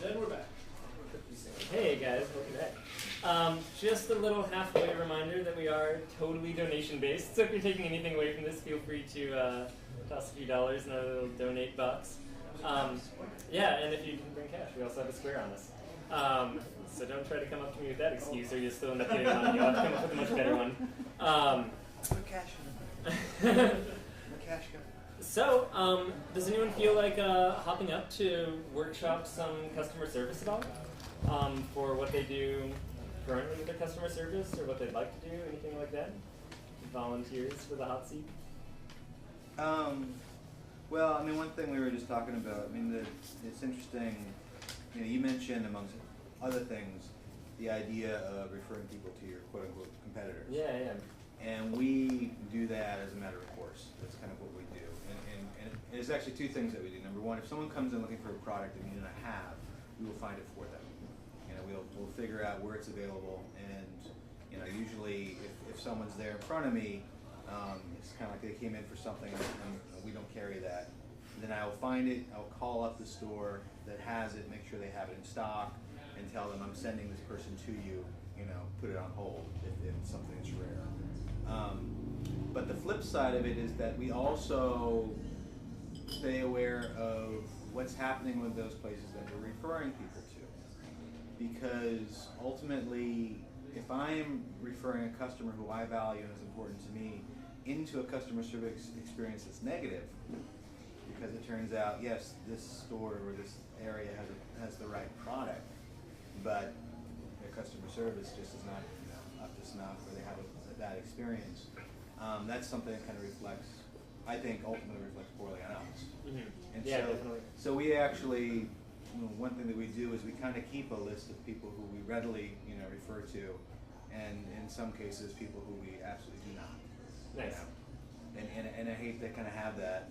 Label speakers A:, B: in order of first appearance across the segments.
A: Then we're back.
B: Hey guys, welcome back. Just a little halfway reminder that we are totally donation-based, so if you're taking anything away from this, feel free to toss a few dollars in our little donate box. Yeah, and if you didn't bring cash, we also have a square on us. So don't try to come up to me with that excuse, or you'll still end up getting money. You'll have to come up with a much better one.
C: Put cash in. Cash go.
B: So, does anyone feel like hopping up to workshop some customer service at all? For what they do currently with their customer service, or what they'd like to do, anything like that? Volunteers for the hot seat?
C: Well, I mean, one thing we were just talking about, I mean, it's interesting, you mentioned, amongst other things, the idea of referring people to your quote-unquote competitors.
B: Yeah.
C: And we do that as a matter of course. That's kind of what we do. And there's actually two things that we do. Number one, if someone comes in looking for a product that we do not have, we will find it for them. We'll figure out where it's available, and usually if someone's there in front of me, it's kind of like they came in for something and we don't carry that. And then I'll find it, I'll call up the store that has it, make sure they have it in stock, and tell them I'm sending this person to you, put it on hold if something is rare. But the flip side of it is that we also stay aware of what's happening with those places that we're referring people to. Because ultimately, if I'm referring a customer who I value and is important to me into a customer service experience that's negative, because it turns out, yes, this store or this area has the right product, but their customer service just is not up to snuff, or they have a bad experience, that's something that kind of reflects, I think, ultimately reflects poorly on us.
B: Mm-hmm.
C: And
B: yeah, definitely.
C: So we actually, one thing that we do is we kind of keep a list of people who we readily, refer to, and in some cases, people who we absolutely do not.
B: Nice.
C: And I hate to kind of have that,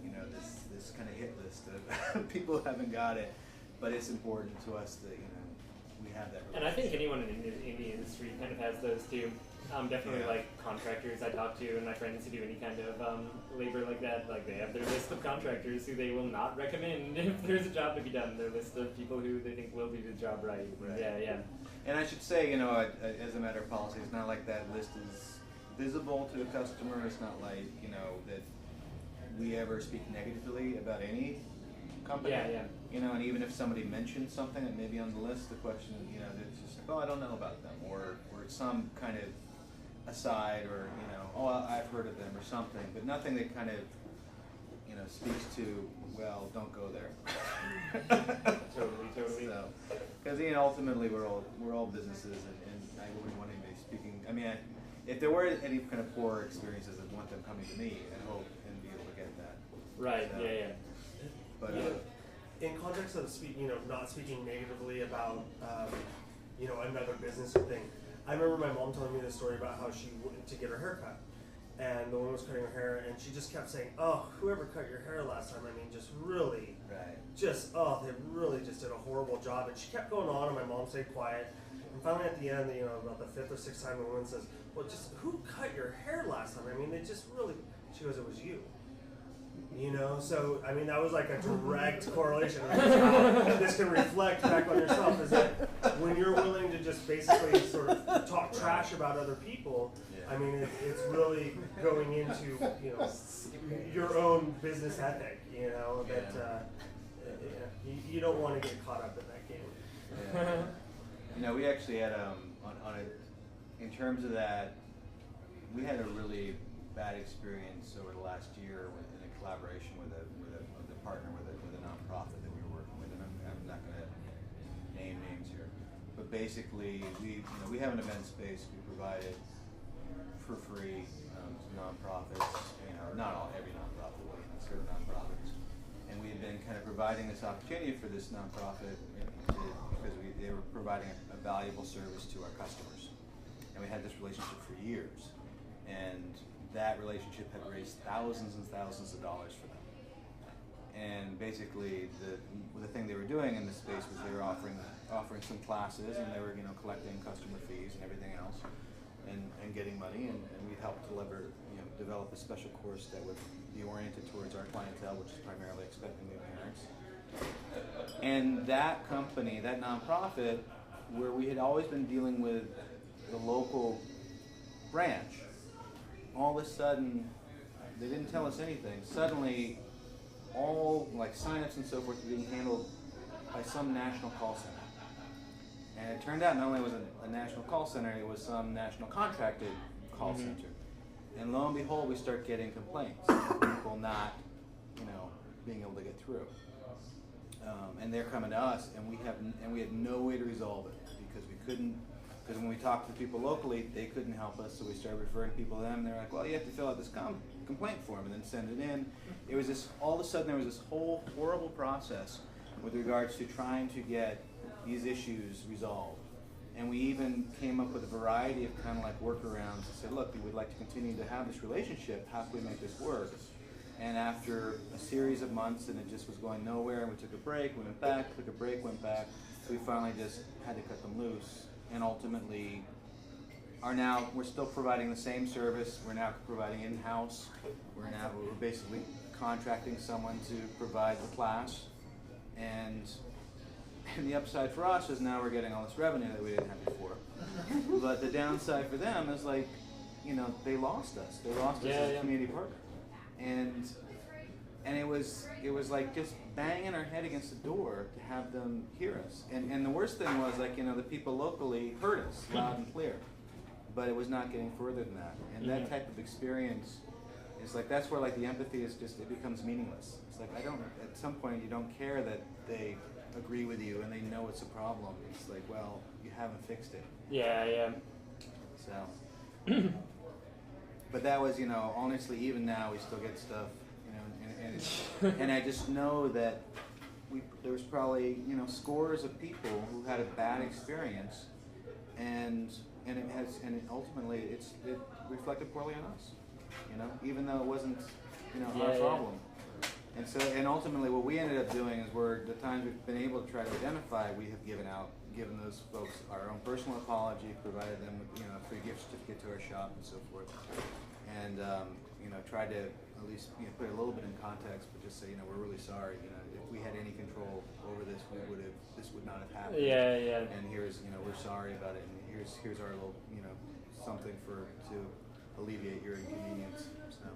C: this kind of hit list of people who haven't got it, but it's important to us that, we have that relationship.
B: And I think anyone in the industry kind of has those too. Definitely like contractors I talk to and my friends who do any kind of labor like that, like they have their list of contractors who they will not recommend if there's a job to be done, their list of people who they think will do the job right. Yeah.
C: And I should say, as a matter of policy, it's not like that list is visible to a customer. It's not like, that we ever speak negatively about any company.
B: Yeah.
C: And even if somebody mentions something that may be on the list, the question, it's just like, I don't know about them, or it's some kind of aside, or I've heard of them or something, but nothing that kind of speaks to, well, don't go there.
B: Totally.
C: So, because ultimately we're all businesses, and I wouldn't want anybody speaking. I mean, if there were any kind of poor experiences, I'd want them coming to me and hope and be able to get that.
B: Right.
C: So,
B: Yeah.
C: But
A: in context of not speaking negatively about another business or thing, I remember my mom telling me this story about how she went to get her hair cut, and the woman was cutting her hair, and she just kept saying, "Oh, whoever cut your hair last time, I mean, just really, they really just did a horrible job." And she kept going on, and my mom stayed quiet. And finally, at the end, about the fifth or sixth time, the woman says, "Well, just who cut your hair last time? I mean, they just really." She goes, "It was you." So I mean, that was like a direct correlation. How this can reflect back on yourself is that when you're willing to just basically sort of talk trash about other people, I mean, it's really going into your own business ethic. That you don't want to get caught up in that game.
C: Yeah. We actually had in terms of that, we had a really bad experience over the last year in a collaboration with a partner with a nonprofit that we were working with, and I'm not going to name names here, but basically we have an event space we provided for free to nonprofits, not every nonprofit, but certain nonprofits, and we had been kind of providing this opportunity for this nonprofit because they were providing a valuable service to our customers, and we had this relationship for years, and that relationship had raised thousands and thousands of dollars for them. And basically, the thing they were doing in this space was they were offering some classes, and they were collecting customer fees and everything else, and getting money. And we helped develop a special course that would be oriented towards our clientele, which is primarily expecting new parents. And that company, that nonprofit, where we had always been dealing with the local branch, all of a sudden, they didn't tell us anything. Suddenly, all like signups and so forth were being handled by some national call center. And it turned out not only was it a national call center, it was some national contracted call center. And lo and behold, we start getting complaints of people not, being able to get through. And they're coming to us, and we had no way to resolve it because we couldn't. Because when we talked to people locally, they couldn't help us, so we started referring people to them. They're like, "Well, you have to fill out this complaint form and then send it in." It was this. All of a sudden, there was this whole horrible process with regards to trying to get these issues resolved. And we even came up with a variety of kind of like workarounds and said, "Look, we would like to continue to have this relationship. How can we make this work?" And after a series of months, and it just was going nowhere, and we took a break, we went back, took a break, went back. We finally just had to cut them loose, and ultimately we're still providing the same service. We're now providing in-house. We're basically contracting someone to provide the class, and the upside for us is now we're getting all this revenue that we didn't have before. But the downside for them is they lost us. They lost us as a community partner. And it was like just banging our head against the door to have them hear us. And the worst thing was the people locally heard us loud and clear, but it was not getting further than that. And that type of experience is that's where the empathy is just, it becomes meaningless. It's at some point you don't care that they agree with you and they know it's a problem. It's well, you haven't fixed it.
B: Yeah.
C: So. But that was, honestly, even now we still get stuff, and I just know that there was probably, scores of people who had a bad experience, and ultimately it reflected poorly on us, even though it wasn't, our problem. And ultimately what we ended up doing is the times we've been able to try to identify, we have given those folks our own personal apology, provided them with a free gift certificate to our shop and so forth, and tried to at least put it a little bit in context, but just say we're really sorry. If we had any control over this, this would not have happened.
B: Yeah.
C: And here's we're sorry about it, and here's our little something to alleviate your inconvenience. So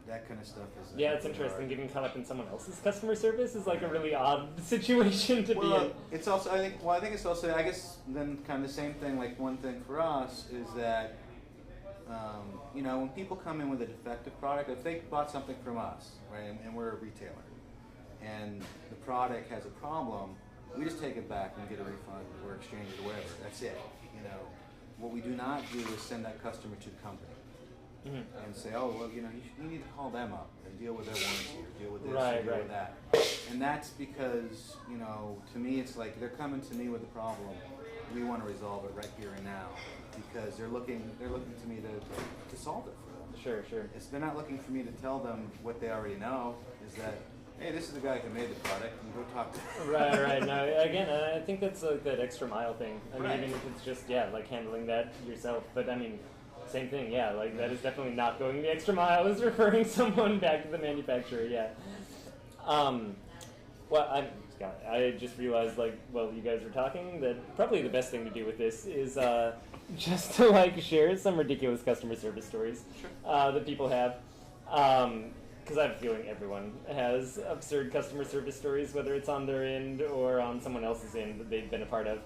C: that kind of stuff is.
B: Yeah, it's interesting.
C: hard.
B: Getting caught up in someone else's customer service is a really odd situation to be in.
C: It's also I think it's also then kind of the same thing. One thing for us is that when people come in with a defective product, if they bought something from us, right, and we're a retailer, and the product has a problem, we just take it back and get a refund or exchange it or whatever. That's it. What we do not do is send that customer to the company. And say, oh, well, you need to call them up and deal with their warranty or deal with this or deal with that. And that's because, to me, it's they're coming to me with a problem. We want to resolve it right here and now because they're looking to me to solve it for them.
B: Sure.
C: They're not looking for me to tell them what they already know, is that, hey, this is the guy who made the product, and go talk to him.
B: Right. No, again, I think that's that extra mile thing. I mean, even if it's just, handling that yourself. But, I mean, same thing, that is definitely not going the extra mile, is referring someone back to the manufacturer, I just realized, you guys were talking, that probably the best thing to do with this is just to, share some ridiculous customer service stories that people have. Because I have a feeling everyone has absurd customer service stories, whether it's on their end or on someone else's end that they've been a part of.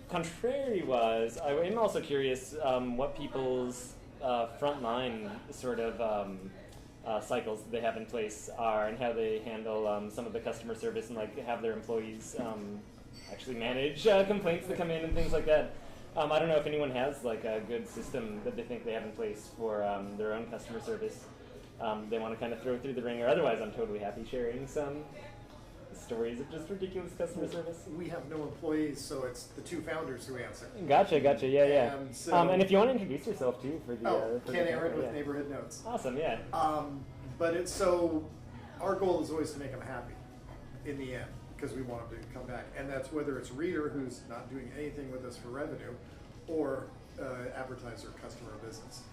B: Contrary-wise, I am also curious what people's frontline sort of cycles that they have in place are and how they handle some of the customer service and have their employees actually manage complaints that come in and things like that. I don't know if anyone has a good system that they think they have in place for their own customer service. They want to kind of throw it through the ringer. Otherwise, I'm totally happy sharing some stories of just ridiculous customer service.
D: We have no employees, so it's the two founders who answer.
B: Gotcha, yeah. And if you want to introduce yourself too for the
D: Ken Aaron with Neighborhood Notes.
B: Awesome, yeah.
D: But our goal is always to make them happy in the end, because we want them to come back, and that's whether it's reader who's not doing anything with us for revenue, or advertiser, customer, business.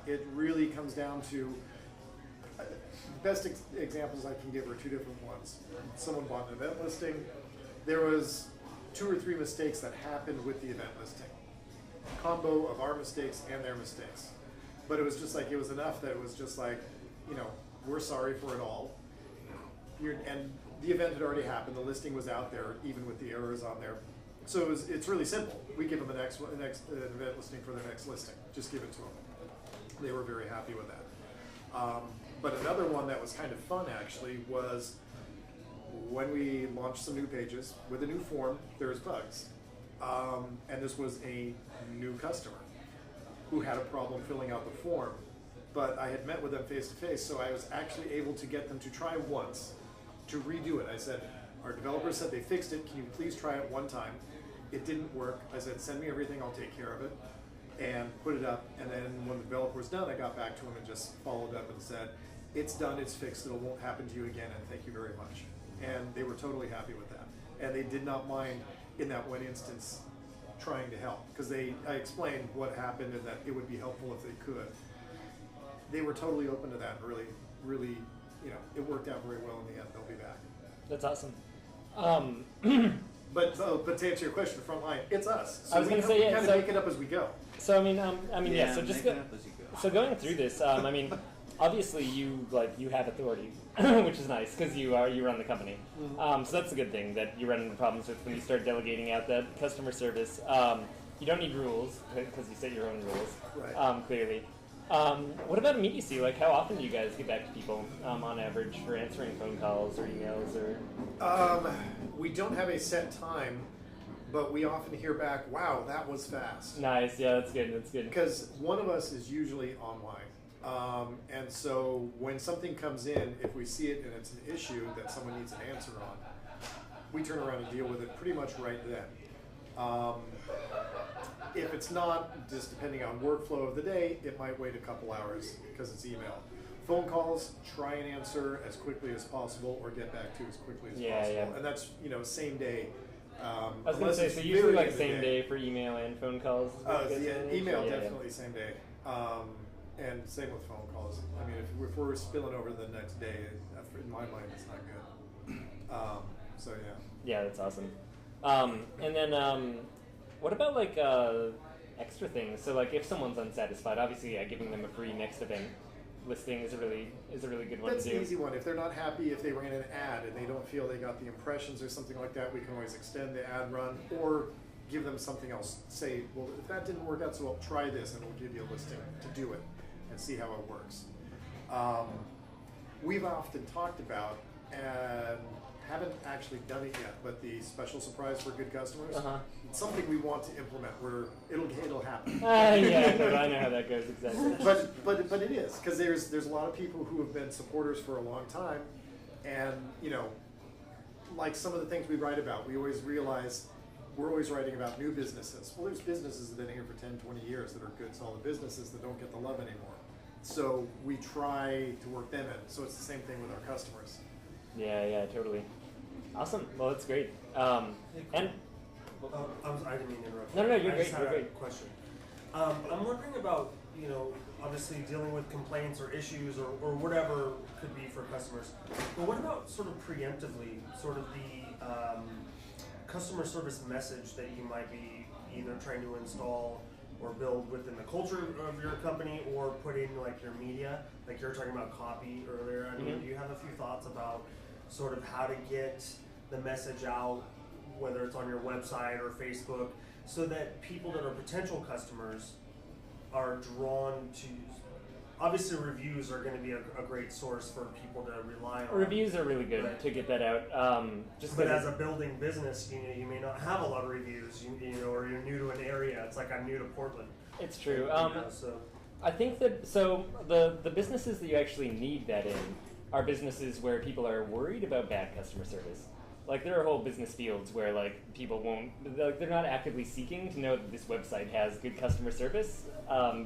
D: It really comes down to Best examples I can give are two different ones. Someone bought an event listing. There was 2 or 3 mistakes that happened with the event listing. Combo of our mistakes and their mistakes. But it was just like, it was enough that it was just like, we're sorry for it all. And the event had already happened. The listing was out there, even with the errors on there. So it's really simple. We give them an event listing for the next listing. Just give it to them. They were very happy with that. But another one that was kind of fun actually was when we launched some new pages with a new form, there's bugs. And this was a new customer who had a problem filling out the form. But I had met with them face to face, so I was actually able to get them to try once to redo it. I said, our developers said they fixed it. Can you please try it one time? It didn't work. I said, send me everything. I'll take care of it. And put it up. And then when the developer was done, I got back to him and just followed up and said, it's done, it's fixed, it won't happen to you again, and thank you very much. And they were totally happy with that. And they did not mind, in that one instance, trying to help. Because I explained what happened and that it would be helpful if they could. They were totally open to that, and really, it worked out very well in the end. They'll be back.
B: That's awesome.
D: But to answer your question, frontline, it's us. So
B: I was going to say,
D: we kind of make it up as we go.
B: So yeah. So just
C: make it up as you go.
B: so going through this, obviously you have authority, which is nice because you run the company.
D: Mm-hmm.
B: So that's a good thing that you run into problems with when you start delegating out that customer service. You don't need rules because you set your own rules.
D: Right.
B: Clearly. What about immediacy? Like, how often do you guys get back to people on average for answering phone calls or emails or?
D: We don't have a set time, but we often hear back, "Wow, that was fast."
B: Nice. Yeah, that's good. That's good.
D: Because one of us is usually online, and so when something comes in, if we see it and it's an issue that someone needs an answer on, we turn around and deal with it pretty much right then. If it's not, just depending on workflow of the day, it might wait a couple hours because it's email. Phone calls, try and answer as quickly as possible or get back to as quickly as possible.
B: Yeah.
D: And that's, same day.
B: I was going to say, so usually like same day for email and phone calls?
D: Email definitely same day. And same with phone calls. I mean, if we're spilling over the next day, in my mind, it's not good. So yeah.
B: Yeah, that's awesome. And then what about like extra things? So like if someone's unsatisfied, obviously giving them a free next event listing is a really good one
D: That's
B: to do.
D: That's the easy one. If they're not happy, if they ran an ad and they don't feel they got the impressions or something like that, we can always extend the ad run or give them something else. Say, well, if that didn't work out, so I'll try this and we'll give you a listing to do it and see how it works. We've often talked about and haven't actually done it yet, but the special surprise for good customers. It's something we want to implement where it'll happen.
B: Yeah, I know how that goes exactly.
D: But it is because there's a lot of people who have been supporters for a long time, and like some of the things we write about, we always realize we're always writing about new businesses. Well, there's businesses that have been here for 10, 20 years that are good, solid businesses that don't get the love anymore. So we try to work them in. So it's the same thing with our customers.
B: Yeah, totally. Awesome. Well, that's great. And
A: I didn't mean to interrupt.
B: No, you're
A: I
B: great.
A: just had
B: You're
A: a
B: great.
A: question. I'm wondering about, obviously dealing with complaints or issues or whatever could be for customers. But what about sort of preemptively, sort of the customer service message that you might be either trying to install or build within the culture of your company or put in like your media, like you were talking about copy earlier. I mean, do you have a few thoughts about sort of how to get the message out, whether it's on your website or Facebook, so that people that are potential customers are drawn to? Obviously, reviews are going to be a great source for people to rely on.
B: Reviews are really good to get that out.
A: But as a building business, you may not have a lot of reviews, or you're new to an area. It's like I'm new to Portland.
B: It's true.
A: So
B: I think that the businesses that you actually need that in are businesses where people are worried about bad customer service. Like there are whole business fields where like people won't, like they're not actively seeking to know that this website has good customer service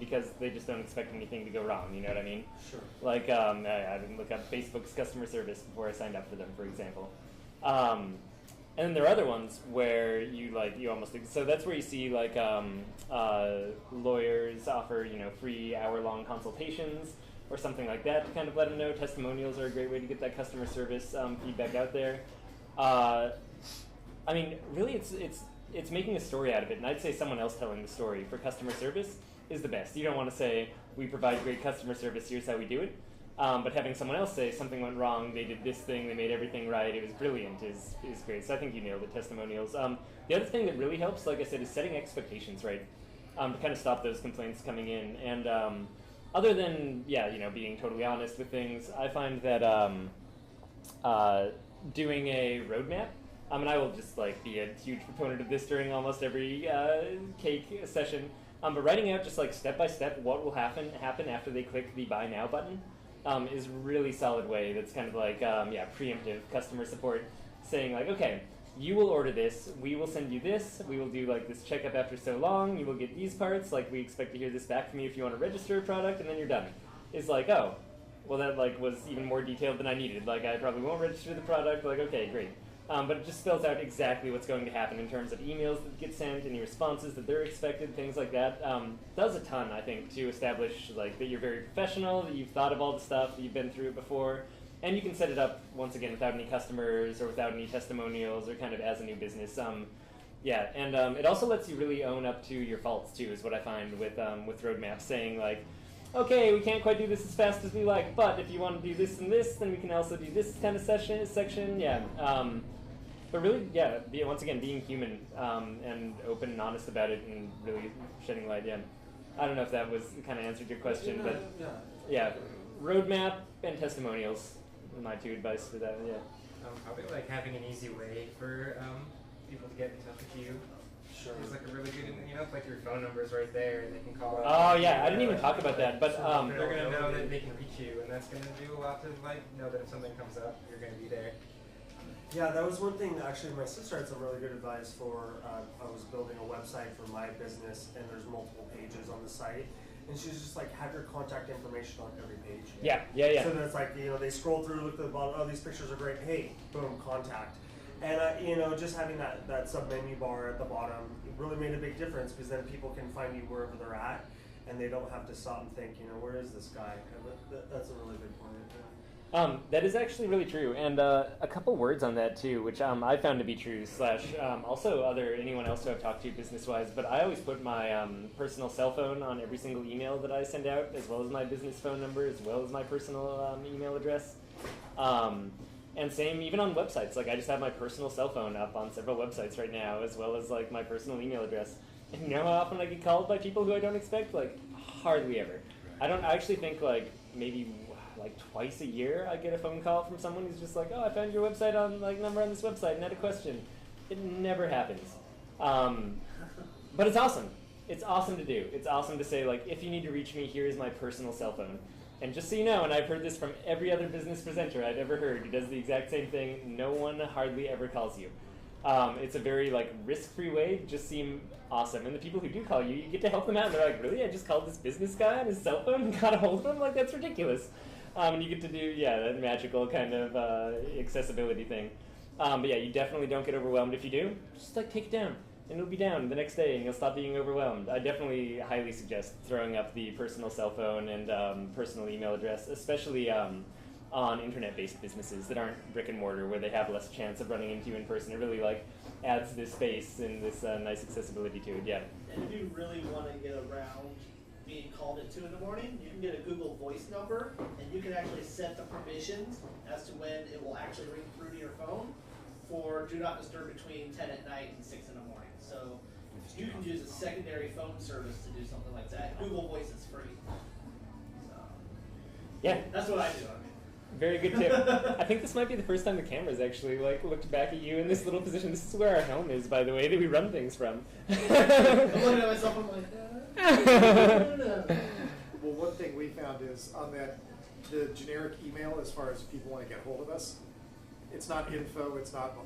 B: because they just don't expect anything to go wrong. You know what I mean?
A: Sure.
B: Like I didn't look up Facebook's customer service before I signed up for them, for example. And then there are other ones where you almost, so that's where you see lawyers offer free hour-long consultations. or something like that to kind of let them know. Testimonials are a great way to get that customer service feedback out there. I mean, really, it's making a story out of it, and I'd say someone else telling the story for customer service is the best. You don't want to say, we provide great customer service, here's how we do it. But having someone else say something went wrong, they did this thing, they made everything right, it was brilliant is great. So I think you nailed it, testimonials. The other thing that really helps, like I said, is setting expectations right, to kind of stop those complaints coming in. And other than, being totally honest with things, I find that doing a roadmap, and I will just be a huge proponent of this during almost every cake session, but writing out just step by step what will happen after they click the buy now button is a really solid way. That's kind of preemptive customer support, saying okay, you will order this, we will send you this, we will do this checkup after so long, you will get these parts, we expect to hear this back from you if you want to register a product, and then you're done. It's oh, well that was even more detailed than I needed. I probably won't register the product, okay, great. But it just spells out exactly what's going to happen in terms of emails that get sent, any responses that they're expected, things like that. Does a ton, I think, to establish that you're very professional, that you've thought of all the stuff, that you've been through it before, and you can set it up, once again, without any customers or without any testimonials or kind of as a new business. It also lets you really own up to your faults, too, is what I find with roadmaps, saying okay, we can't quite do this as fast as we like, but if you want to do this and this, then we can also do this kind of section. But really, once again, being human and open and honest about it and really shedding light. I don't know if that was kind of answered your question, but roadmap and testimonials are my two advice for that.
E: Probably having an easy way for people to get in touch with you.
A: Sure.
E: There's a really good, your phone number's right there, and they can call.
B: Oh yeah, I didn't even talk about that, but
E: they're gonna know that they can reach you, and that's gonna do a lot to know that if something comes up, you're gonna be there.
A: Yeah, that was one thing that actually my sister had some really good advice for. I was building a website for my business, and there's multiple pages on the site. And she was just have your contact information on every page.
B: Yeah.
A: So that's they scroll through, look at the bottom, oh, these pictures are great, hey, boom, contact. And, just having that sub-menu bar at the bottom really made a big difference, because then people can find you wherever they're at, and they don't have to stop and think, where is this guy? And that's a really big point. Yeah.
B: That is actually really true, and a couple words on that too, which I found to be true, / also anyone else who I've talked to business-wise, but I always put my personal cell phone on every single email that I send out, as well as my business phone number, as well as my personal email address. And same even on websites, I just have my personal cell phone up on several websites right now, as well as my personal email address. And you know how often I get called by people who I don't expect? Hardly ever. I actually think maybe twice a year I get a phone call from someone who's just oh, I found your website on number on this website and had a question. It never happens. But it's awesome. It's awesome to do. It's awesome to say if you need to reach me, here is my personal cell phone. And just so you know, and I've heard this from every other business presenter I've ever heard who does the exact same thing, no one hardly ever calls you. It's a very risk-free way to just seem awesome. And the people who do call you, you get to help them out. And they're really? I just called this business guy on his cell phone and got a hold of him? That's ridiculous. And you get to do, that magical kind of accessibility thing. But you definitely don't get overwhelmed. If you do, just take it down. And it'll be down the next day, and you'll stop being overwhelmed. I definitely highly suggest throwing up the personal cell phone and personal email address, especially on internet-based businesses that aren't brick and mortar, where they have less chance of running into you in person. It really adds this space and this nice accessibility to it. Yeah.
F: And if you really want to get around being called at 2 in the morning, you can get a Google Voice number, and you can actually set the permissions as to when it will actually ring through to your phone for Do Not Disturb between 10 at night and 6 in the morning. So you can use a secondary phone service to do something like that. Google Voice is free. So,
B: yeah.
F: That's what I do.
B: Very good tip. I think this might be the first time the cameras actually looked back at you in this little position. This is where our home is, by the way, that we run things from.
F: I'm looking at myself, I'm
D: Well, one thing we found is on the generic email, as far as people want to get hold of us, it's not info, it's talk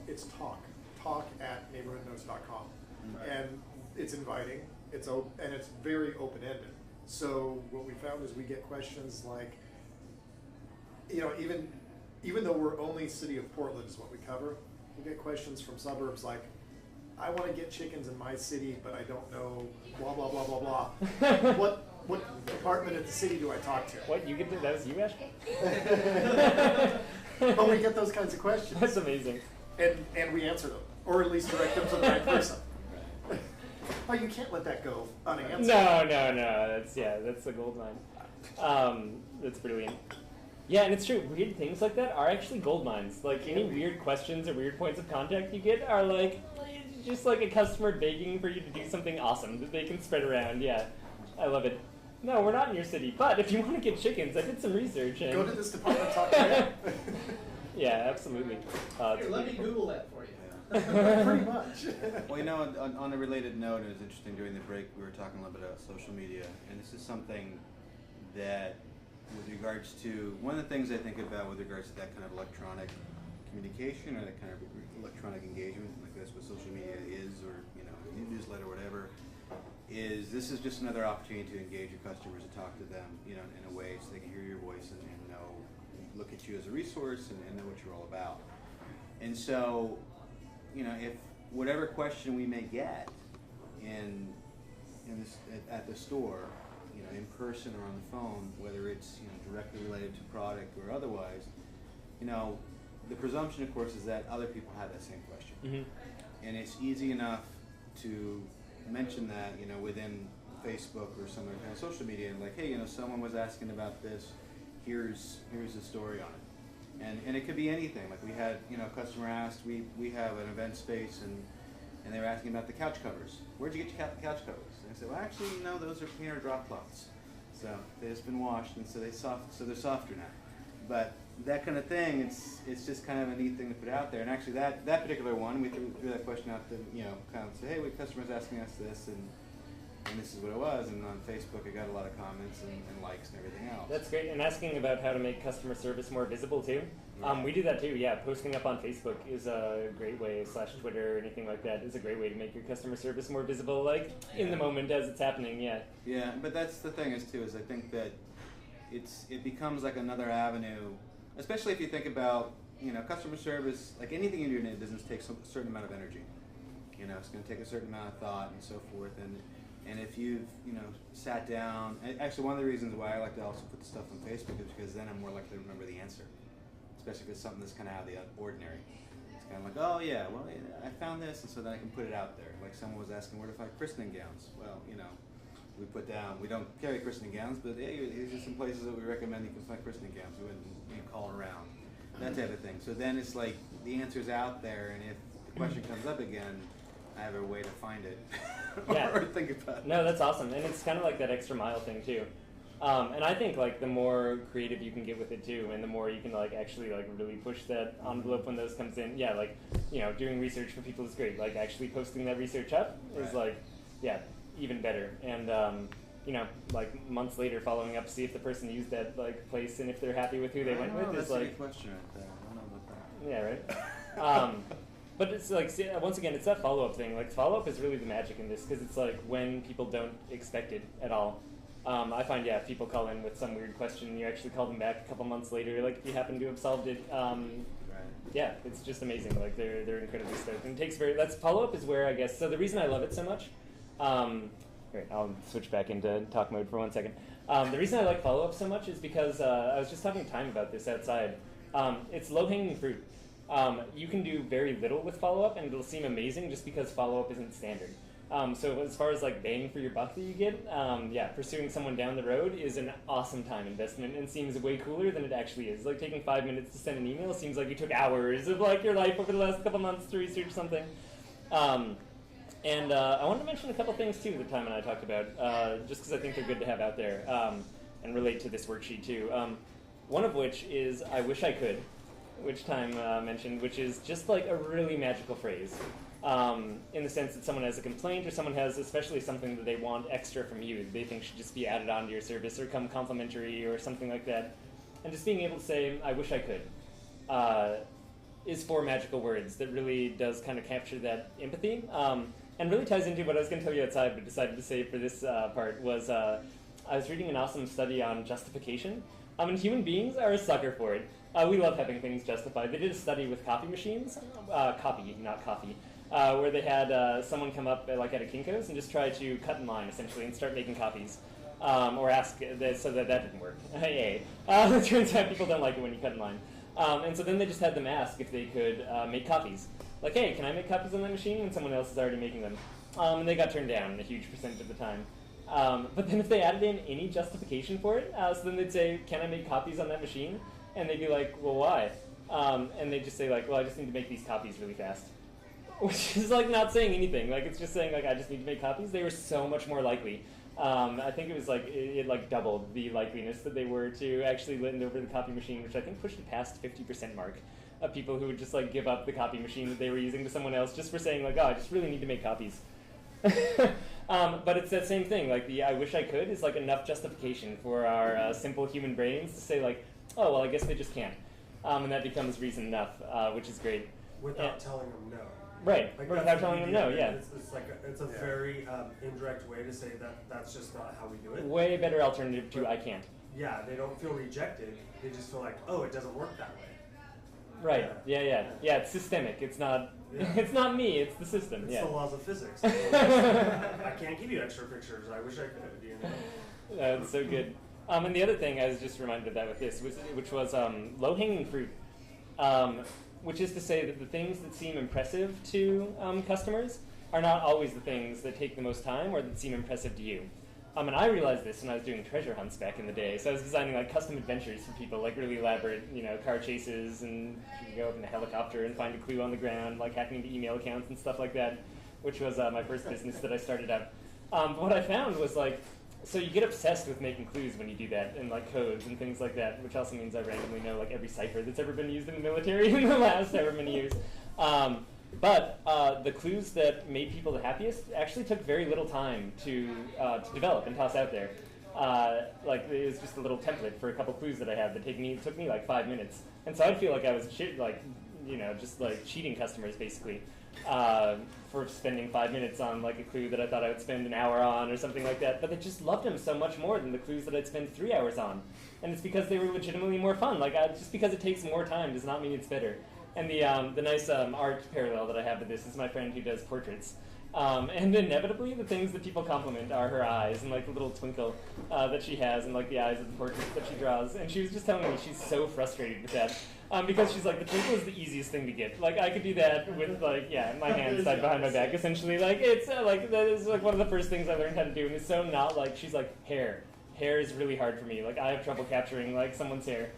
D: at neighborhoodnotes.com. Right. And it's inviting, and it's very open-ended. So what we found is we get questions even though we're only city of Portland is what we cover, we get questions from suburbs I want to get chickens in my city, but I don't know blah, blah, blah, blah, blah. what department at the city do I talk to?
B: What, you get to, that was you, Ash?
D: But we get those kinds of questions.
B: That's amazing.
D: And we answer them, or at least direct them to the right person. Oh, you can't let that go unanswered.
B: No, that's a gold mine. That's brilliant. Yeah, and it's true. Weird things like that are actually gold mines. Like any weird questions or weird points of contact you get are like just like a customer begging for you to do something awesome that they can spread around. Yeah, I love it. No, we're not in your city, but if you want to get chickens, I did some research. And
D: Go to this department, talk to them.
B: yeah, absolutely.
F: Here, let me Google that for you.
D: Pretty much.
C: Well, you know, on a related note, it was interesting during the break, we were talking a little bit about social media, and this is something that, with regards to, one of the things I think about with regards to that kind of electronic communication or that kind of electronic engagement, like that's what social media is, or, you know, newsletter, whatever, is this is just another opportunity to engage your customers and talk to them, you know, in a way so they can hear your voice and know, look at you as a resource and know what you're all about. And so, you know, if whatever question we may get at the store, you know, in person or on the phone, whether it's, you know, directly related to product or otherwise, you know, the presumption, of course, is that other people have that same question.
B: Mm-hmm.
C: And it's easy enough to mention that, you know, within Facebook or some other kind of social media, and like, hey, you know, someone was asking about this, here's the story on it. And it could be anything. Like we had, you know, a customer asked, we have an event space, and they were asking about the couch covers. Where'd you get your couch covers? And I said, well, actually, no, those are painter drop cloths. So they've just been washed, and so they're softer now. But that kind of thing, it's just kind of a neat thing to put out there. And actually, that particular one, we threw that question out to, you know, kind of say, hey, we customers asking us this, and this is what it was. And on Facebook, I got a lot of comments and likes and everything else.
B: That's great. And asking about how to make customer service more visible too. We do that too. Yeah, posting up on Facebook is a great way, / Twitter or anything like that is a great way to make your customer service more visible, like in the moment as it's happening. Yeah. Yeah,
C: but that's the thing is too, is I think that it becomes like another avenue, especially if you think about, you know, customer service, like anything you do in a business takes a certain amount of energy. You know, it's going to take a certain amount of thought and so forth. And if you've, you know, sat down, actually one of the reasons why I like to also put the stuff on Facebook is because then I'm more likely to remember the answer, especially if it's something that's kind of out of the ordinary. It's kind of like, oh yeah, well, I found this, and so then I can put it out there. Like someone was asking where to find christening gowns. Well, you know, we put down, we don't carry christening gowns, but hey, these are some places that we recommend you can find christening gowns. We wouldn't call around, that type of thing. So then it's like the answer's out there, and if the question comes up again, I have a way to find it. Or think about it.
B: No, that's awesome. And it's kind of like that extra mile thing too. And I think like the more creative you can get with it too, and the more you can like actually like really push that envelope when those comes in. Yeah, like, you know, doing research for people is great. Like actually posting that research up is like, yeah, even better. And you know, like months later following up, see if the person used that like place and if they're happy with who they went with
C: that's
B: is like
C: a good question right there. I don't know about that.
B: Yeah, right. But it's like, once again, it's that follow-up thing. Like, follow-up is really the magic in this, because it's like when people don't expect it at all. I find, yeah, if people call in with some weird question, and you actually call them back a couple months later, like if you happen to have solved it, yeah, it's just amazing. Like, they're incredibly stoked. And it takes that's follow-up is where, I guess, so the reason I love it so much, right, I'll switch back into talk mode for 1 second. The reason I like follow-up so much is because I was just talking to Time about this outside. It's low-hanging fruit. You can do very little with follow-up, and it'll seem amazing just because follow-up isn't standard. So as far as like bang for your buck that you get, yeah, pursuing someone down the road is an awesome time investment and seems way cooler than it actually is. Like taking 5 minutes to send an email seems like you took hours of like your life over the last couple months to research something. And I wanted to mention a couple things too that Time and I talked about, just because I think they're good to have out there and relate to this worksheet too. One of which is I wish I could, which Time mentioned, which is just like a really magical phrase. In the sense that someone has a complaint or someone has especially something that they want extra from you that they think should just be added onto your service or come complimentary or something like that. And just being able to say, I wish I could, is 4 magical words that really does kind of capture that empathy. And really ties into what I was going to tell you outside but decided to save for this part was I was reading an awesome study on justification. And human beings are a sucker for it. We love having things justified. They did a study with copy machines, copy, not coffee, where they had someone come up like at a Kinko's and just try to cut in line essentially and start making copies. or ask so that didn't work. It turns out people don't like it when you cut in line. And so then they just had them ask if they could make copies. Like, hey, can I make copies on that machine? And someone else is already making them. And they got turned down a huge percentage of the time. But then if they added in any justification for it, so then they'd say, can I make copies on that machine? And they'd be like, well, why? And they'd just say, like, well, I just need to make these copies really fast. Which is, like, not saying anything. Like, it's just saying, like, I just need to make copies. They were so much more likely. I think it was, like, it like, doubled the likeliness that they were to actually lend over the copy machine, which I think pushed it past 50% mark of people who would just, like, give up the copy machine that they were using to someone else just for saying, like, oh, I just really need to make copies. But it's that same thing. Like, the I wish I could is, like, enough justification for our simple human brains to say, like, oh, well, I guess they just can't. And that becomes reason enough, which is great.
A: Without telling them no.
B: Right,
A: Like
B: without telling them no, yeah.
A: It's like it's a very indirect way to say that that's just not how we do it.
B: Way better alternative to I can't.
A: Yeah, they don't feel rejected. They just feel like, oh, it doesn't work that way.
B: Right. Yeah. It's systemic. It's not.
A: Yeah.
B: It's not me. It's the system.
A: It's
B: yeah.
A: the laws of physics. I can't give you extra pictures. I wish I could. You know?
B: That's so good. And the other thing I was just reminded of that with this, which was low-hanging fruit, which is to say that the things that seem impressive to customers are not always the things that take the most time or that seem impressive to you. And I realized this when I was doing treasure hunts back in the day. So I was designing like custom adventures for people, like really elaborate, car chases, and you could go up in a helicopter and find a clue on the ground, like hacking into email accounts and stuff like that, which was my first business that I started up. But what I found was so you get obsessed with making clues when you do that, and like codes and things like that, which also means I randomly know like every cipher that's ever been used in the military in the last however many years. But the clues that made people the happiest actually took very little time to develop and toss out there. Like it was just a little template for a couple clues that I had that took me like 5 minutes, and so I'd feel like I was just like cheating customers basically for spending 5 minutes on like a clue that I thought I would spend an hour on or something like that. But they just loved them so much more than the clues that I'd spend 3 hours on, and it's because they were legitimately more fun. Like just because it takes more time does not mean it's better. And the nice art parallel that I have to this is my friend who does portraits. And inevitably, the things that people compliment are her eyes and like the little twinkle that she has and like the eyes of the portraits that she draws. And she was just telling me she's so frustrated with that because she's like, the twinkle is the easiest thing to get. Like I could do that with my hands tied behind my back. Essentially, like it's that is like one of the first things I learned how to do. And it's so not like she's like hair. Hair is really hard for me. Like I have trouble capturing like someone's hair.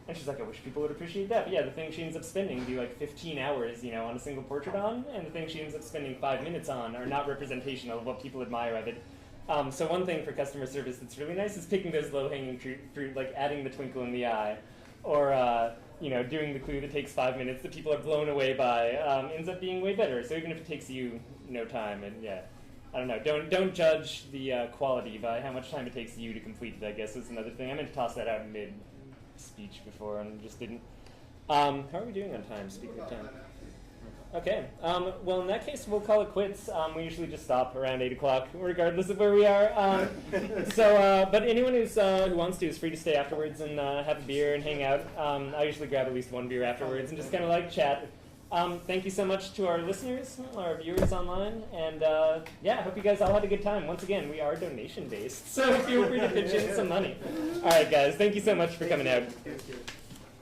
B: And she's like, I wish people would appreciate that. But yeah, the thing she ends up spending be like 15 hours, on a single portrait on, and the thing she ends up spending 5 minutes on are not representational of what people admire of it. So one thing for customer service that's really nice is picking those low-hanging fruit, like adding the twinkle in the eye, or doing the clue that takes 5 minutes that people are blown away by, ends up being way better. So even if it takes you no time, and I don't know, don't judge the quality by how much time it takes you to complete it, I guess is another thing. I meant to toss that out in mid-speech before and just didn't. How are we doing on time, speaking of time? Okay, well in that case we'll call it quits. We usually just stop around 8 o'clock, regardless of where we are. But anyone who wants to is free to stay afterwards and have a beer and hang out. I usually grab at least one beer afterwards and just kind of like chat. Thank you so much to our listeners, our viewers online, and I hope you guys all had a good time. Once again, we are donation-based, so feel free to pitch in some money. All right, guys, thank you so much for coming out.
A: Thank you.